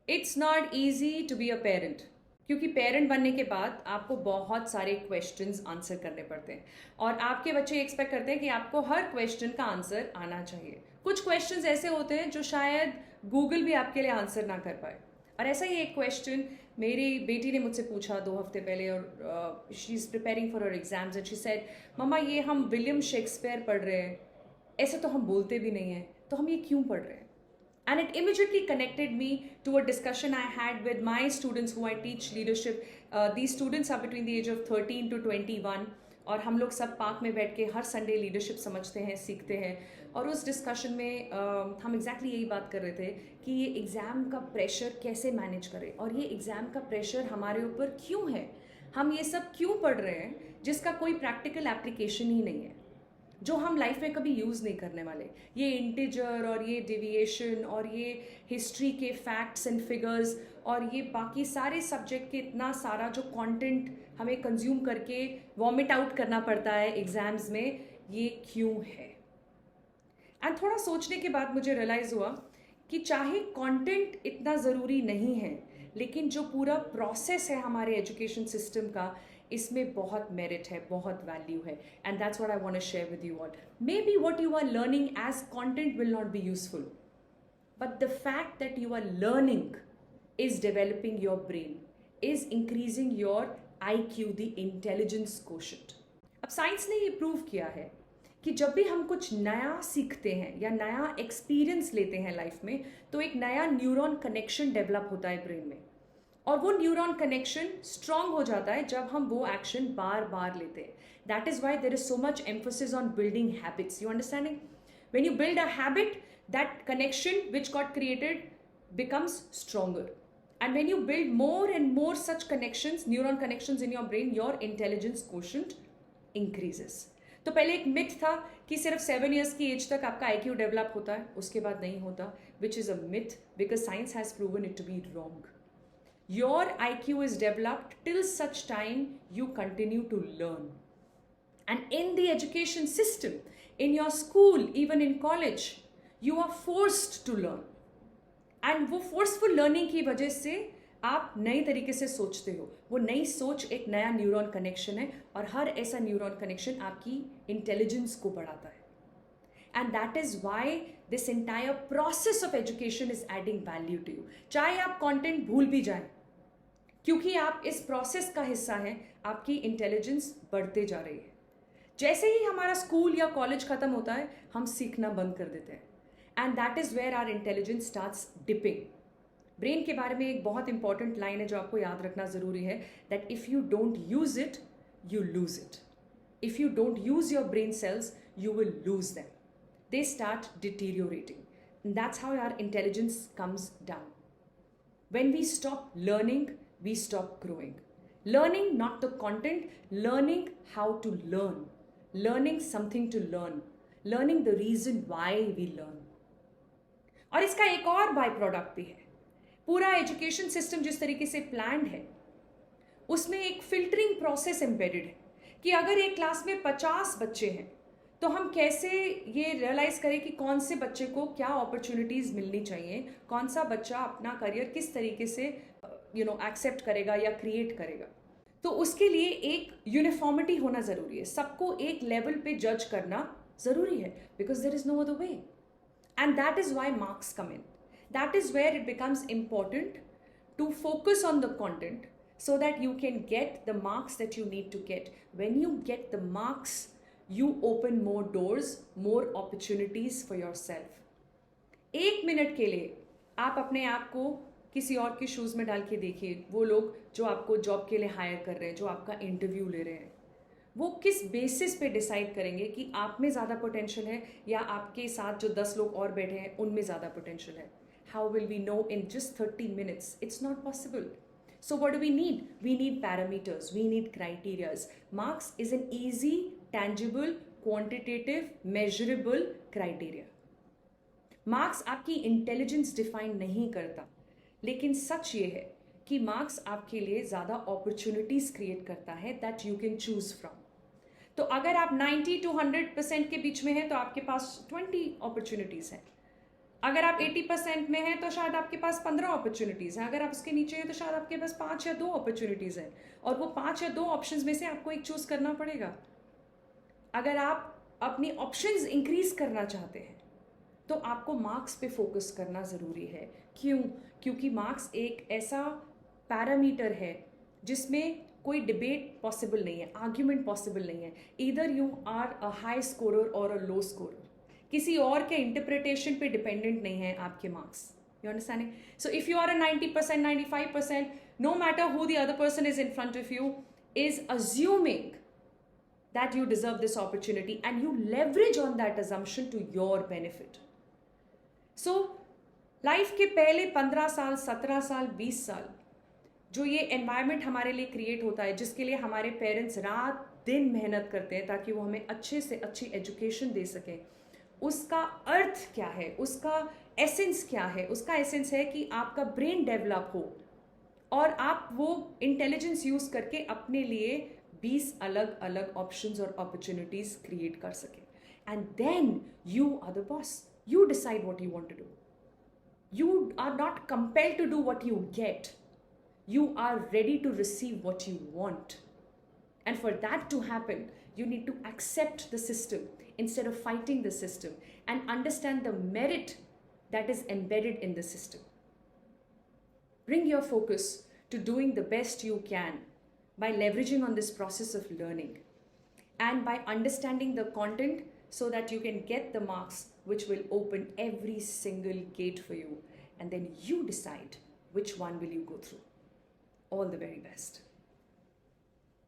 It's not easy to be a parent, क्योंकि parent बनने के बाद आपको बहुत सारे क्वेश्चंस आंसर करने पड़ते हैं और आपके बच्चे एक्सपेक्ट करते हैं कि आपको हर क्वेश्चन का आंसर आना चाहिए। कुछ क्वेश्चंस ऐसे होते हैं जो शायद गूगल भी आपके लिए आंसर ना कर पाए। और ऐसा ही एक क्वेश्चन मेरी बेटी ने मुझसे पूछा 2 हफ्ते पहले, और she is preparing for her exams and she said, मम्मा ये हम विलियम शेक्सपियर पढ़ रहे हैं, ऐसे तो हम बोलते भी नहीं हैं, तो हम ये क्यों पढ़ रहे हैं? And it immediately connected me to a discussion I had with my students who I teach leadership. These students are between the age of 13 to 21, और हम लोग सब पार्क में बैठ के हर संडे लीडरशिप समझते हैं, सीखते हैं। और उस डिस्कशन में हम एग्जैक्टली यही बात कर रहे थे कि ये एग्ज़ाम का प्रेशर कैसे मैनेज करें, और ये एग्ज़ाम का प्रेशर हमारे ऊपर क्यों है, हम ये सब क्यों पढ़ रहे हैं जिसका कोई प्रैक्टिकल एप्लीकेशन ही नहीं है, जो हम लाइफ में कभी यूज़ नहीं करने वाले। ये इंटीजर और ये डेविएशन और ये हिस्ट्री के फैक्ट्स एंड फिगर्स और ये बाकी सारे सब्जेक्ट के इतना सारा जो कंटेंट हमें कंज्यूम करके वॉमिट आउट करना पड़ता है एग्जाम्स में, ये क्यों है? एंड थोड़ा सोचने के बाद मुझे रियलाइज़ हुआ कि चाहे कंटेंट इतना ज़रूरी नहीं है, लेकिन जो पूरा प्रोसेस है हमारे एजुकेशन सिस्टम का, इसमें बहुत मेरिट है, बहुत वैल्यू है। And that's what I want to share with you all. Maybe what you are learning as content will not be useful, but the fact that you are learning is developing your brain, is increasing your IQ, the intelligence quotient. अब science ने ये prove किया है कि जब भी हम कुछ नया सीखते हैं या नया एक्सपीरियंस लेते हैं लाइफ में, तो एक नया न्यूरॉन कनेक्शन डेवलप होता है ब्रेन में, और वो न्यूरॉन कनेक्शन स्ट्रांग हो जाता है जब हम वो एक्शन बार बार लेते हैं। That is why there is so much emphasis on building habits, you understanding? When you build a habit, that connection which got created becomes stronger. And when you build more and more such connections, neuron connections in your brain, your intelligence quotient increases. तो पहले एक myth था कि सिर्फ 7 years की as तक आपका IQ develop होता है, उसके बाद नहीं होता, which is a myth because science has proven it to be wrong. Your IQ is developed till such time you continue to learn. And in the education system, in your school, even in college, you are forced to learn. And वो forceful learning की वजह से आप नए तरीके से सोचते हो। वो नई सोच एक नया न्यूरॉन कनेक्शन है, और हर ऐसा न्यूरॉन कनेक्शन आपकी इंटेलिजेंस को बढ़ाता है। And that is why this entire process of education is adding value to you. चाहे आप कंटेंट भूल भी जाएं, क्योंकि आप इस प्रोसेस का हिस्सा हैं, आपकी इंटेलिजेंस बढ़ते जा रही है। जैसे ही हमारा स्कूल या कॉलेज खत्म होता है, हम सीखना बंद कर देते हैं, and that is where our intelligence starts dipping. Brain के बारे में एक बहुत इंपॉर्टेंट लाइन है जो आपको याद रखना जरूरी है, that if you don't use it you lose it. If you don't use your brain cells you will lose them, they start deteriorating. That's how our intelligence comes down. When we stop learning, we stop growing. Learning not the content, learning how to learn, learning something to learn, learning the reason why we learn. और इसका एक और by product भी है। पूरा education system जिस तरीके से प्लान्ड है, उसमें एक फिल्टरिंग प्रोसेस एम्बेडेड है कि अगर एक क्लास में 50 बच्चे हैं, तो हम कैसे ये रियलाइज करें कि कौन से बच्चे को क्या अपॉर्चुनिटीज़ मिलनी चाहिए, कौन सा बच्चा अपना करियर किस तरीके से एक्सेप्ट करेगा या क्रिएट करेगा। तो उसके लिए एक यूनिफॉर्मिटी होना ज़रूरी है, सबको एक लेवल पे जज करना ज़रूरी है, because there is no other way. And that is why marks come in. That is where it becomes important to focus on the content so that you can get the marks that you need to get. When you get the marks, you open more doors, more opportunities for yourself. 1 minute के लिए आप अपने आप को किसी और के shoes में डाल के देखिए। वो लोग जो आपको जॉब के लिए हायर कर रहे हैं, जो आपका इंटरव्यू ले रहे हैं, वो किस बेसिस पे डिसाइड करेंगे कि आप में ज़्यादा पोटेंशियल है या आपके साथ जो 10 लोग और बैठे हैं उनमें ज़्यादा पोटेंशियल है? How will we know in just 30 minutes? It's not possible. So what do we need? We need parameters. We need criterias. Marks is an easy, tangible, quantitative, measurable criteria. Marks आपकी intelligence define नहीं करता, लेकिन सच ये है कि marks आपके लिए ज़्यादा opportunities create करता है that you can choose from. तो अगर आप 90 to 100% के बीच में हैं, तो आपके पास 20 opportunities हैं। अगर आप 80% में हैं तो शायद आपके पास 15 अपॉर्चुनिटीज़ हैं, अगर आप उसके नीचे हैं तो शायद आपके पास 5 या 2 अपॉर्चुनिटीज़ हैं, और वो 5 या 2 ऑप्शंस में से आपको एक चूज़ करना पड़ेगा। अगर आप अपनी ऑप्शंस इंक्रीज करना चाहते हैं तो आपको मार्क्स पे फोकस करना ज़रूरी है। क्यों? क्योंकि मार्क्स एक ऐसा पैरामीटर है जिसमें कोई डिबेट पॉसिबल नहीं है, आर्ग्यूमेंट पॉसिबल नहीं है। Either you are a high scorer और अ लो स्कोरर, किसी और के इंटरप्रिटेशन पे डिपेंडेंट नहीं है आपके marks. You understanding? So if you are a 90%, 95%, no matter who the other person is in front of you, is assuming that you deserve this opportunity, and you leverage on that assumption to your benefit. So life के पहले 15 साल, 17 साल, 20 साल जो ये environment हमारे लिए create होता है, जिसके लिए हमारे पेरेंट्स रात दिन मेहनत करते हैं ताकि वो हमें अच्छे से अच्छी एजुकेशन दे सकें, उसका अर्थ क्या है, उसका एसेंस क्या है? उसका एसेंस है कि आपका ब्रेन डेवलप हो और आप वो इंटेलिजेंस यूज करके अपने लिए 20 अलग अलग ऑप्शंस और अपॉर्चुनिटीज क्रिएट कर सके। And then you are the boss, you decide what you want to do. You are not compelled to do what you get, you are ready to receive what you want. And for that to happen, you need to accept the system instead of fighting the system, and understand the merit that is embedded in the system. Bring your focus to doing the best you can by leveraging on this process of learning and by understanding the content so that you can get the marks which will open every single gate for you, and then you decide which one will you go through. All the very best.